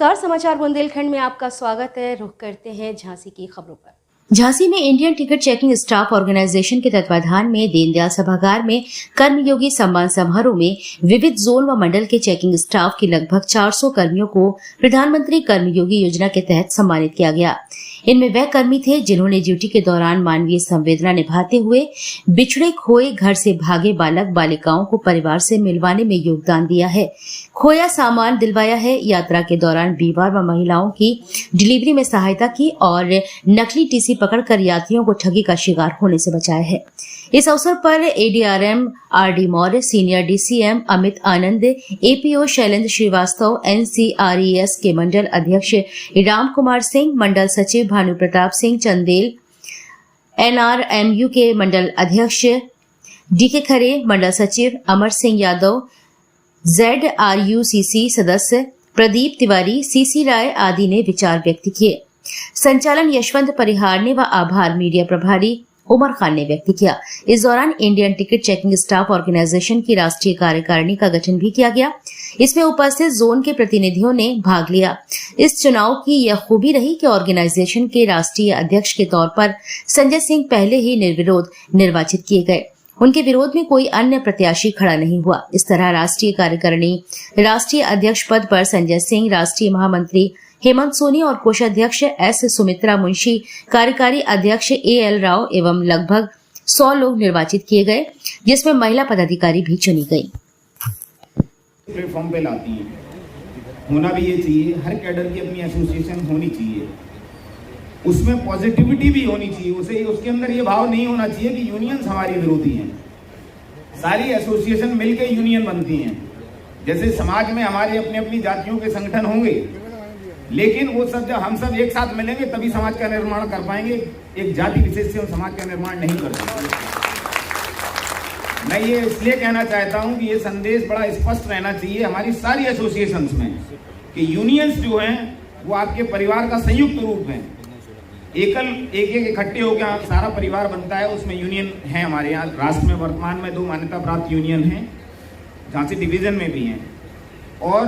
नमस्कार, समाचार बुंदेलखंड में आपका स्वागत है। रुख करते हैं झांसी की खबरों पर। झांसी में Indian ticket checking staff organisation के तत्वाधान में दीनदयाल सभागार में कर्मयोगी सम्मान समारोह में विविध जोन व मंडल के चेकिंग स्टाफ के लगभग 400 कर्मियों को प्रधानमंत्री कर्मयोगी योजना के तहत सम्मानित किया गया। इनमें वह कर्मी थे जिन्होंने ड्यूटी के दौरान मानवीय संवेदना निभाते हुए बिछड़े खोए घर से भागे बालक बालिकाओं को परिवार से मिलवाने में योगदान दिया है, खोया सामान दिलवाया है, यात्रा के दौरान बीमार व महिलाओं की डिलीवरी में सहायता की और नकली टीसी पकड़कर यात्रियों को ठगी का शिकार होने से बचाया है। इस अवसर पर ADRM RD Maurya, senior DCM Amit Anand, APO Shailendra Srivastava, NCRES के मंडल अध्यक्ष राम कुमार सिंह, मंडल सचिव भानु प्रताप सिंह चंदेल, एनआरएमयू के मंडल अध्यक्ष डीके खरे, मंडल सचिव अमर सिंह यादव, ZRUCC सदस्य प्रदीप तिवारी, सीसी राय आदि ने विचार व्यक्त किए। संचालन यशवंत परिहार ने व आभार मीडिया प्रभारी उमर खान ने व्यक्त किया। इस दौरान Indian ticket checking staff organisation की राष्ट्रीय कार्यकारिणी का गठन भी किया गया। इसमें उपस्थित जोन के प्रतिनिधियों ने भाग लिया। इस चुनाव की यह खूबी रही कि ऑर्गेनाइजेशन के राष्ट्रीय अध्यक्ष के तौर पर संजय सिंह पहले ही निर्विरोध निर्वाचित किए गए। उनके विरोध में कोई अन्य प्रत्याशी खड़ा नहीं हुआ। इस तरह राष्ट्रीय कार्यकारिणी राष्ट्रीय अध्यक्ष पद पर संजय सिंह, राष्ट्रीय महामंत्री हेमंत सोनी और कोषाध्यक्ष एस सुमित्रा मुंशी, कार्यकारी अध्यक्ष AL राव एवं लगभग 100 लोग निर्वाचित किए गए, जिसमें महिला पदाधिकारी भी चुनी गई। प्लेटफॉर्म पे लाती है, होना भी ये चाहिए। हर कैडर की अपनी एसोसिएशन होनी चाहिए, उसमें पॉजिटिविटी भी होनी चाहिए। उसके अंदर ये भाव नहीं होना चाहिए कि यूनियंस हमारी विरोधी हैं। सारी एसोसिएशन मिलकर यूनियन बनती हैं। जैसे समाज में हमारे अपने अपनी जातियों के संगठन होंगे, लेकिन वो सब जब हम सब एक साथ मिलेंगे तभी समाज का निर्माण कर पाएंगे। एक जाति विशेष से हम समाज का निर्माण नहीं कर सकते। मैं ये इसलिए कहना चाहता हूं कि ये संदेश बड़ा स्पष्ट रहना चाहिए हमारी सारी एसोसिएशंस में कि यूनियंस जो हैं वो आपके परिवार का संयुक्त रूप है। एक इकट्ठे होकर सारा परिवार बनता है, उसमें यूनियन है। हमारे यहाँ राष्ट्र में वर्तमान में 2 मान्यता प्राप्त यूनियन हैं, झांसी डिवीजन में भी हैं। और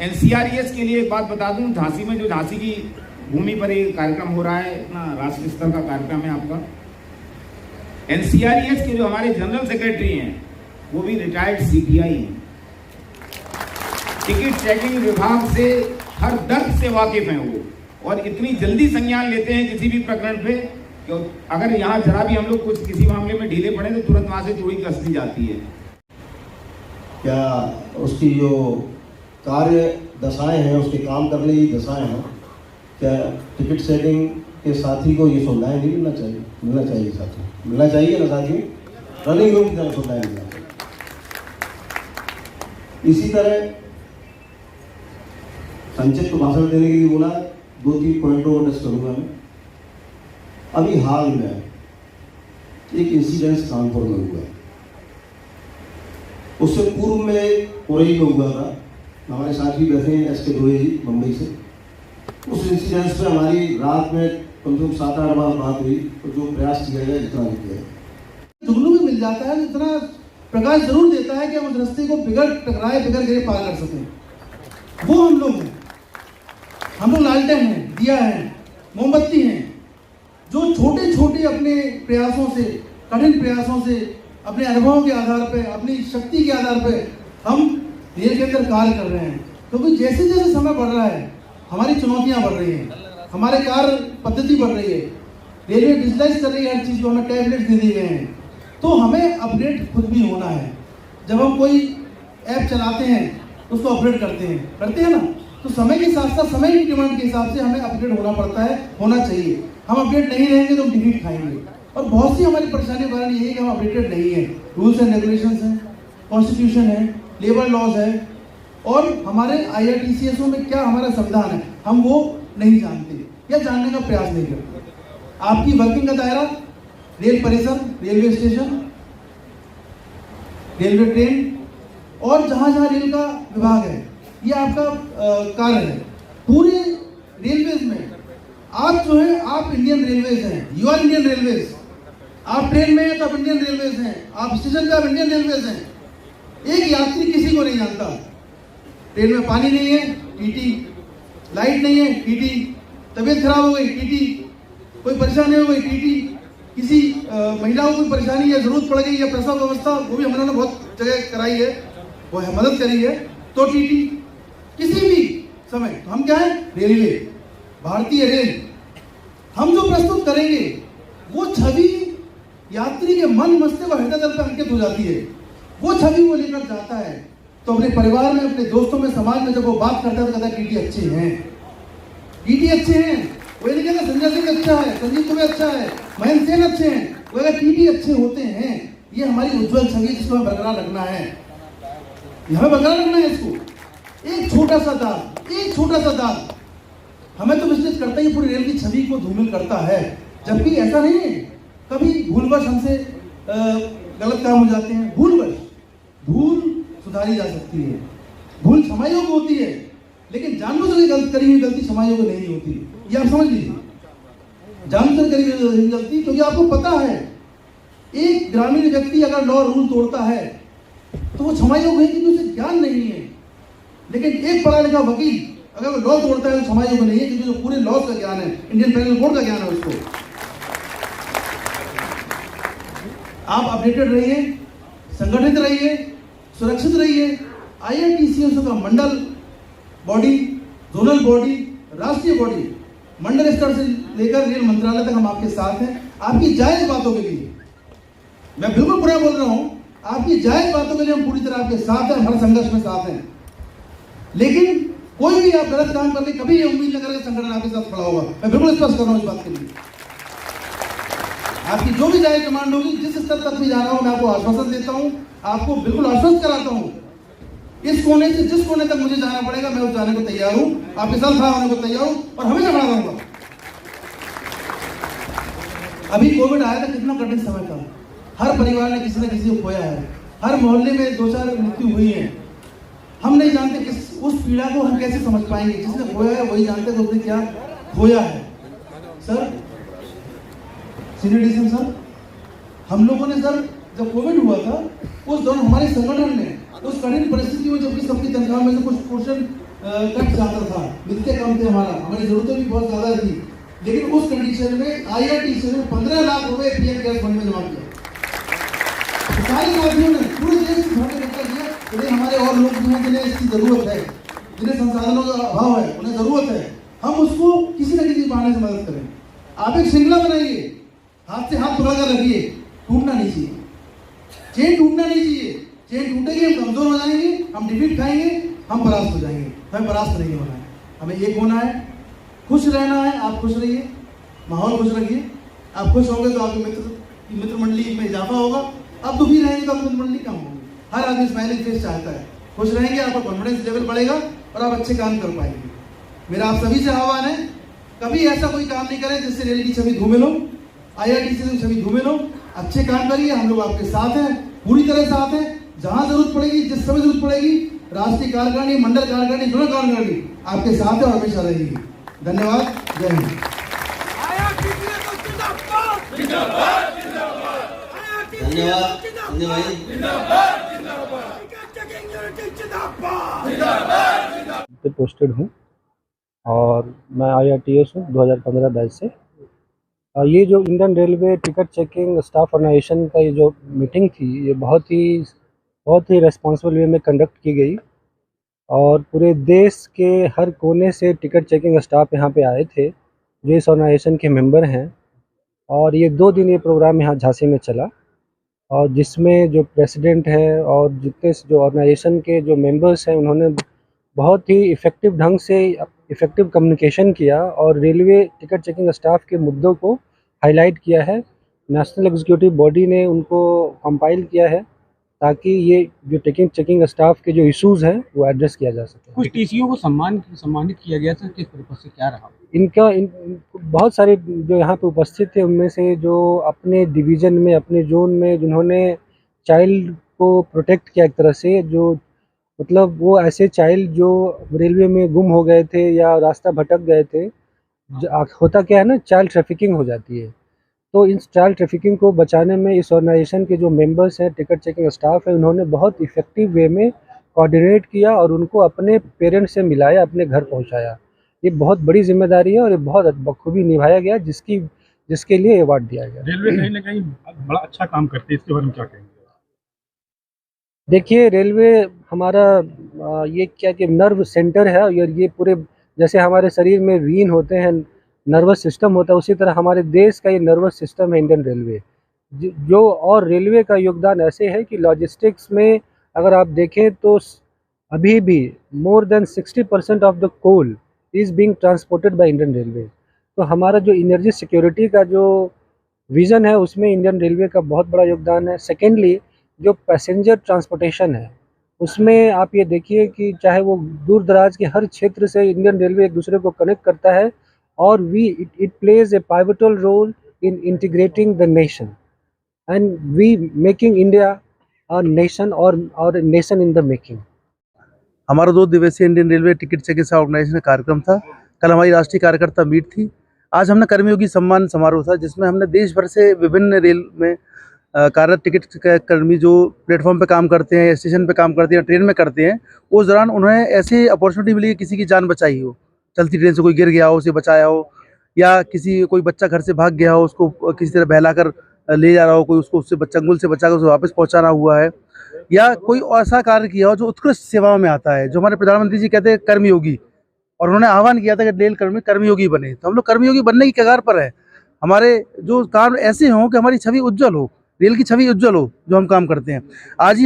NCRES के लिए एक बात बता दूं, झांसी में जो झांसी की भूमि पर एक कार्यक्रम हो रहा है, इतना राष्ट्रीय स्तर का कार्यक्रम है आपका। NCRES के जो हमारे जनरल सेक्रेटरी हैं वो भी रिटायर्ड CPI हैं। टिकट चेकिंग विभाग से हर दर्द से वाकिफ हैं वो, और इतनी जल्दी संज्ञान लेते हैं किसी भी प्रकरण पे कि अगर यहाँ जरा भी हम लोग कुछ किसी मामले में ढीले पड़े तो तुरंत वहां से चोरी कस दी जाती है। क्या उसकी जो कार्य दशाएं हैं, उसके काम करने की दशाएं हैं, क्या टिकट सेटिंग के साथी को ये सुविधाएं नहीं मिलना चाहिए? मिलना चाहिए साथी, मिलना चाहिए ना साथी। रनिंग रूम की तरह सुविधाएं मिलना चाहिए। इसी तरह संक्षिप्त भाषण देने के लिए बोला, 2-3 पॉइंटों को डिस्कस करूंगा मैं। अभी हाल में एक इंसिडेंस कानपुर में हुआ, उससे पूर्व में पुरई में हुआ था। हमारे साथी बैठे हैं SK दोहे जी मुंबई से। उस इंसिडेंस पे हमारी रात में कम से कम 7-8 बार बात हुई, तो जो प्रयास किया गया जितना भी किया जुगनू भी मिल जाता है, इतना प्रकाश जरूर देता है कि हम उस रास्ते को बिगड़ गिरे पार कर सकें। वो हम लोग हैं, हम लोग लालटेन हैं, दिया है, मोमबत्ती हैं, जो छोटे छोटे अपने प्रयासों से, कठिन प्रयासों से, अपने अनुभवों के आधार पर, अपनी शक्ति के आधार पर हम रेल के अंदर कार्य कर रहे हैं। क्योंकि जैसे जैसे समय बढ़ रहा है, हमारी चुनौतियां बढ़ रही हैं, हमारे कार्य पद्धति बढ़ रही है, रेलवे डिजिटलाइज कर रही है हर चीज़ को, हमें टैबलेट दे दिए गए हैं, तो हमें अपडेट खुद भी होना है। जब हम कोई ऐप चलाते हैं उसको अपडेट करते हैं ना, तो समय के साथ साथ समय की डिमांड के हिसाब से हमें अपडेट होना पड़ता है, होना चाहिए। हम अपडेट नहीं रहेंगे तो डिलीट खाएंगे। और बहुत सी हमारी परेशानी का कारण ये है कि हम अपडेटेड नहीं है। रूल्स एंड रेगुलेशंस हैं, कॉन्स्टिट्यूशन है, लेबर लॉज है, और हमारे IRTCSO में क्या हमारा संविधान है, हम वो नहीं जानते या जानने का प्रयास नहीं करते। आपकी वर्किंग का दायरा, रेल परिसर, रेलवे स्टेशन, रेलवे ट्रेन और जहां जहां रेल का विभाग है, ये आपका कार्य है। पूरे रेलवेज में आप जो है, आप इंडियन रेलवेज हैं, यू आर इंडियन रेलवेज। आप ट्रेन में हैं तो आप इंडियन रेलवेज हैं, आप स्टेशन पे आप इंडियन रेलवेज हैं। एक यात्री किसी को नहीं जानता। ट्रेन में पानी नहीं है, TT लाइट नहीं है टीटी, तबीयत खराब हो गई टीटी, कोई परेशानी हो गई टीटी, किसी महिलाओं को कोई परेशानी या जरूरत पड़ गई या प्रसव व्यवस्था, वो भी हम लोगों ने बहुत जगह कराई है, वो है मदद करी है, तो टीटी किसी भी समय। तो हम क्या है, रेलवे, भारतीय रेल, हम जो प्रस्तुत करेंगे वो छवि यात्री के मन मस्तिष्क और हृदय तल पर अंकित हो जाती है। वो छवि वो लेकर जाता है, तो अपने परिवार में, अपने दोस्तों में, समाज में जब वो बात करता है तो कहता है टीटी अच्छे हैं, टीटी अच्छे हैं। वो नहीं कहता संजय सिंह अच्छा है, संजीव दुबे अच्छा है, महेंद्र सेन अच्छे हैं, वो कहता टीटी अच्छे होते हैं। ये हमारी उज्जवल छवि जिसको हमें बरकरार रखना है, हमें बरकरार रखना है इसको। एक छोटा सा दाग, एक छोटा सा दाग हमें तो विचलित करता ही, पूरी रेल की छवि को धूमिल करता है। जबकि ऐसा नहीं है, कभी भूलवश हमसे गलत काम हो जाते हैं, भूलवश। भूल सुधारी जा सकती है, भूल क्षमा योग्य होती है, लेकिन जानबूझकर गलत करी हुई गलती क्षमा योग्य नहीं होती। ये आप समझ लीजिए, जानबूझकर करी हुई गलती, क्योंकि आपको पता है एक ग्रामीण व्यक्ति अगर लॉ रूल तोड़ता है तो वो क्षमा योग्य है क्योंकि उसे ज्ञान नहीं है। लेकिन एक पढ़ा लिखा वकील अगर वो लॉ तोड़ता है तो क्षमा योग्य नहीं है, क्योंकि जो पूरे लॉ का ज्ञान है, इंडियन पेनल कोड का ज्ञान है उसको। आप अपडेटेड रहिए, संगठित रहिए, सुरक्षित रहिए। IRTCO का मंडल बॉडी, जोनल बॉडी, राष्ट्रीय बॉडी, मंडल स्तर से लेकर रेल मंत्रालय तक हम आपके साथ हैं, आपकी जायज बातों के लिए। मैं बिल्कुल बुरा बोल रहा हूं, आपकी जायज बातों के लिए हम पूरी तरह आपके साथ हैं, हर संघर्ष में साथ हैं। लेकिन कोई भी आप गलत काम करके कभी ये उम्मीद न करें संगठन आपके साथ खड़ा होगा। मैं बिल्कुल स्पष्ट कर रहा हूं इस बात के लिए। आपकी जो भी जायज कमांड होगी, जिस स्तर तक भी जाना हो, मैं आपको आश्वासन देता हूं, आपको बिल्कुल आश्वस्त कराता हूं। इस कोने से जिस कोने तक मुझे जाना पड़ेगा, मैं उस जाने को तैयार हूं, आपके साथ खड़ा होने को तैयार हूं और हमेशा खड़ा रहूंगा। अभी कोविड आया था, कितना कठिन समय था, हर परिवार ने किसी न किसी को खोया है, हर मोहल्ले में 2-4 मृत्यु हुई है। हम नहीं जानते कि उस पीड़ा को हम कैसे समझ पाएंगे, जिसने खोया है वही जानते कि उसने क्या खोया है। सर, सीनियर डिसीजन सर, हम लोगों ने सर जब कोविड हुआ था उस दौरान हमारे संगठन ने उस कठिन परिस्थिति में, जबकि सबकी तनख्वाह में से कुछ पोर्शन कट जाता था, मिलते कम थे, हमारी जरूरतें भी बहुत ज्यादा थी, लेकिन उस कंडीशन में IRTCO ने 15 लाख रुपए PM केयर्स फंड में जमा किया। सारे साथियों ने पूरे देश से भाग निकल दिया, जिन्हें हमारे और लोग जिन्हें इसकी जरूरत है, जिन्हें संसाधनों का अभाव है, उन्हें जरूरत है, हम उसको किसी न किसी बहाने से मदद करें। आप एक श्रृंखला बनाइए, हाथ से हाथ पकड़ कर रखिए, टूटना नहीं चाहिए, चेन टूटना नहीं चाहिए। चेन टूटेगी हम कमजोर हो जाएंगे, हम डिफीट खाएंगे, हम परास्त हो जाएंगे। हमें परास्त नहीं होना है, हमें एक होना है, खुश रहना है। आप खुश रहिए, माहौल खुश रखिए। आप खुश होंगे तो आपके मित्र मंडली में इजाफा होगा, आप दुखी रहेंगे तो आपकी मित्र मंडली कम होगी। हर आदमी स्माइलिंग फेस चाहता है, खुश रहेंगे, आपका कॉन्फिडेंस लेवल बढ़ेगा और आप अच्छे काम कर पाएंगे। मेरा आप सभी से आह्वान है, कभी ऐसा कोई काम नहीं करें जिससे रेल की छवि धूमिल हो, IRTCO की छवि धूमिल हो। अच्छे काम करिए, हम लोग आपके साथ हैं, पूरी तरह साथ हैं। जहां जरूरत पड़ेगी, जिस समय जरूरत पड़ेगी, राष्ट्रीय कार्यकारिणी, मंडल कार्यकारिणी, जोनल कार्यकारिणी आपके साथ है और हमेशा रहेगी। धन्यवाद, जय हिंद। धन्यवाद संजय भाई। पोस्टेड हूँ और मैं IRTS हूँ 2015 बैच से। ये जो Indian railway ticket checking staff organisation का ये जो मीटिंग थी, ये बहुत ही रेस्पॉन्सिबल वे में कंडक्ट की गई और पूरे देश के हर कोने से टिकट चेकिंग स्टाफ यहाँ पे आए थे जो इस ऑर्गेनाइजेशन के मेंबर हैं। और ये 2 दिन ये प्रोग्राम यहाँ झांसी में चला और जिसमें जो प्रेसिडेंट है और जितने जो ऑर्गेनाइजेशन के जो मेंबर्स हैं, उन्होंने बहुत ही इफ़ेक्टिव ढंग से इफ़ेक्टिव कम्युनिकेशन किया और रेलवे टिकट चेकिंग स्टाफ के मुद्दों को हाईलाइट किया है। नेशनल एग्जीक्यूटिव बॉडी ने उनको कंपाइल किया है ताकि ये जो टिकट चेकिंग स्टाफ के जो इश्यूज़ हैं वो एड्रेस किया जा सके। कुछ टीसीओ को सम्मानित किया गया था, किस पर्पज से, क्या रहा? बहुत सारे जो यहाँ पे उपस्थित थे, उनमें से जो अपने डिवीज़न में, अपने जोन में जिन्होंने चाइल्ड को प्रोटेक्ट किया एक तरह से, जो मतलब वो ऐसे चाइल्ड जो रेलवे में गुम हो गए थे या रास्ता भटक गए थे, होता क्या है ना, चाइल्ड ट्रैफिकिंग हो जाती है। तो इस चाइल्ड ट्रैफिकिंग को बचाने में इस ऑर्गेनाइजेशन के जो मेंबर्स हैं, टिकट चेकिंग स्टाफ है, उन्होंने बहुत इफ़ेक्टिव वे में कोऑर्डिनेट किया और उनको अपने पेरेंट्स से मिलाया, अपने घर पहुंचाया। ये बहुत बड़ी जिम्मेदारी है और ये बहुत बखूबी निभाया गया, जिसके लिए अवार्ड दिया गया। रेलवे कहीं ना कहीं बड़ा अच्छा काम करती है, इसके बारे में क्या कहेंगे? देखिए, रेलवे हमारा ये क्या कि नर्व सेंटर है, और ये पूरे जैसे हमारे शरीर में वीन होते हैं, नर्वस सिस्टम होता है, उसी तरह हमारे देश का ये नर्वस सिस्टम है इंडियन रेलवे। जो और रेलवे का योगदान ऐसे है कि लॉजिस्टिक्स में अगर आप देखें तो अभी भी more than 60% of the coal is being transported by Indian railway. तो हमारा जो एनर्जी सिक्योरिटी का जो विज़न है, उसमें इंडियन रेलवे का बहुत बड़ा योगदान है। सेकेंडली, जो पैसेंजर ट्रांसपोर्टेशन है, उसमें आप ये देखिए कि चाहे वो दूर दराज के हर क्षेत्र से इंडियन रेलवे एक दूसरे को कनेक्ट करता है, और it plays a pivotal role in integrating the nation and we making India a nation और नेशन इन द मेकिंग। हमारा 2 दिवसीय Indian railway ticket checking organisation का कार्यक्रम था। कल हमारी राष्ट्रीय कार्यकर्ता मीट थी। आज हमने कर्मयोगी सम्मान समारोह था, जिसमें हमने देश भर से विभिन्न रेल में कार्यरत टिकट कर्मी जो प्लेटफॉर्म पे काम करते हैं, स्टेशन पे काम करते हैं, ट्रेन में करते हैं, उस दौरान उन्हें ऐसी अपॉर्चुनिटी मिली कि किसी की जान बचाई हो, चलती ट्रेन से कोई गिर गया हो, उसे बचाया हो, या कोई बच्चा घर से भाग गया हो, उसको किसी तरह बहलाकर ले जा रहा हो, कोई उसको उससे चंगुल से बचाकर उसे वापस पहुँचाना हुआ है, या कोई ऐसा कार्य किया हो जो उत्कृष्ट सेवाओं में आता है, जो हमारे प्रधानमंत्री जी कहते हैं कर्मयोगी, और उन्होंने आह्वान किया था कि रेल कर्मी कर्मयोगी बने। तो हम लोग कर्मयोगी बनने की कगार पर है। हमारे जो काम ऐसे हों कि हमारी छवि उज्जवल हो, रेल की छवि उज्जवल हो, जो हम काम करते हैं। आज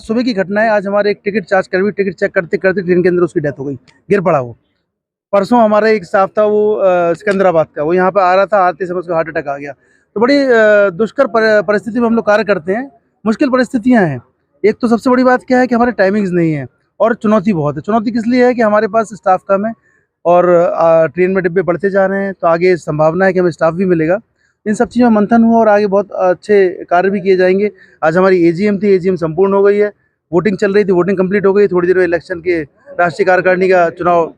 सुबह की घटना है। आज हमारे एक टिकट चार्ज कर्मी टिकट चेक करते करते ट्रेन के अंदर उसकी डेथ हो गई, गिर पड़ा वो। परसों हमारा एक स्टाफ था, वो सिकंदराबाद का, वो यहाँ पर आ रहा था, आते समय उसको हार्ट अटैक आ गया। तो बड़ी दुष्कर परिस्थिति में हम लोग कार्य करते हैं, मुश्किल परिस्थितियाँ हैं। एक तो सबसे बड़ी बात क्या है कि हमारे टाइमिंग्स नहीं है, और चुनौती बहुत है। चुनौती किस लिए है कि हमारे पास स्टाफ कम है, और ट्रेन में डिब्बे बढ़ते जा रहे हैं, तो आगे संभावना है कि हमें स्टाफ भी मिलेगा। इन सब चीज़ों में मंथन हुआ और आगे बहुत अच्छे कार्य भी किए जाएंगे। आज हमारी एजीएम थी, एजीएम संपूर्ण हो गई है, वोटिंग चल रही थी, वोटिंग कंप्लीट हो गई। थोड़ी देर में इलेक्शन के राष्ट्रीय कार्यकारिणी का चुनाव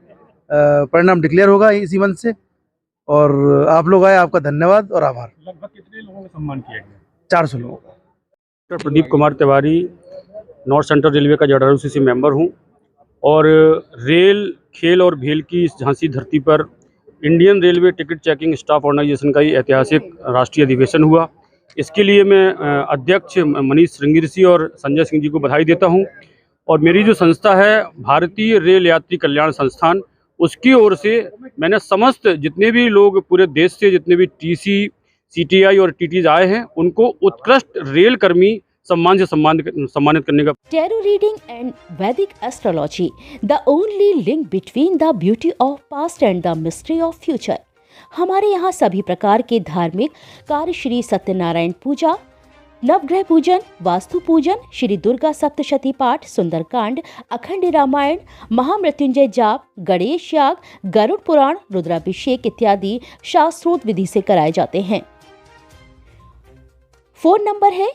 परिणाम डिक्लेयर होगा इसी मंथ से। और आप लोग आए, आपका धन्यवाद और आभार। लगभग कितने लोगों का सम्मान किया गया? 400 लोगों का। Doctor Pradeep Kumar Tiwari, north central railway का JRRCC मेंबर हूं, और रेल, खेल और भेल की इस झांसी धरती पर Indian railway ticket checking staff organisation का ये ऐतिहासिक राष्ट्रीय अधिवेशन हुआ। इसके लिए मैं अध्यक्ष मनीष श्रृंगी और संजय सिंह जी को बधाई देता हूं। और मेरी जो संस्था है भारतीय रेल यात्री कल्याण संस्थान, उसकी ओर से मैंने समस्त जितने भी लोग पूरे देश से, जितने भी TC, CTI और TTs आए हैं, उनको उत्कृष्ट रेल कर्मी सम्मान से सम्मानित करने का। Tarot reading and Vedic astrology, the only link between the beauty of past and the mystery of future। हमारे यहाँ सभी प्रकार के धार्मिक कार्य, श्री सत्यनारायण पूजा, नवग्रह पूजन, वास्तु पूजन, श्री दुर्गा सप्तशती पाठ, सुंदरकांड, अखंड रामायण, महामृत्युंजय जाप, गणेश याग, गरुड़ पुराण, रुद्राभिषेक इत्यादि शास्त्रोक्त विधि से कराए जाते हैं। फोन नंबर है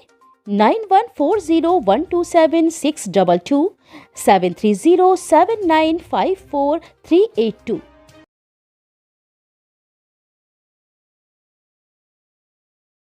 9140127622 730795438 2।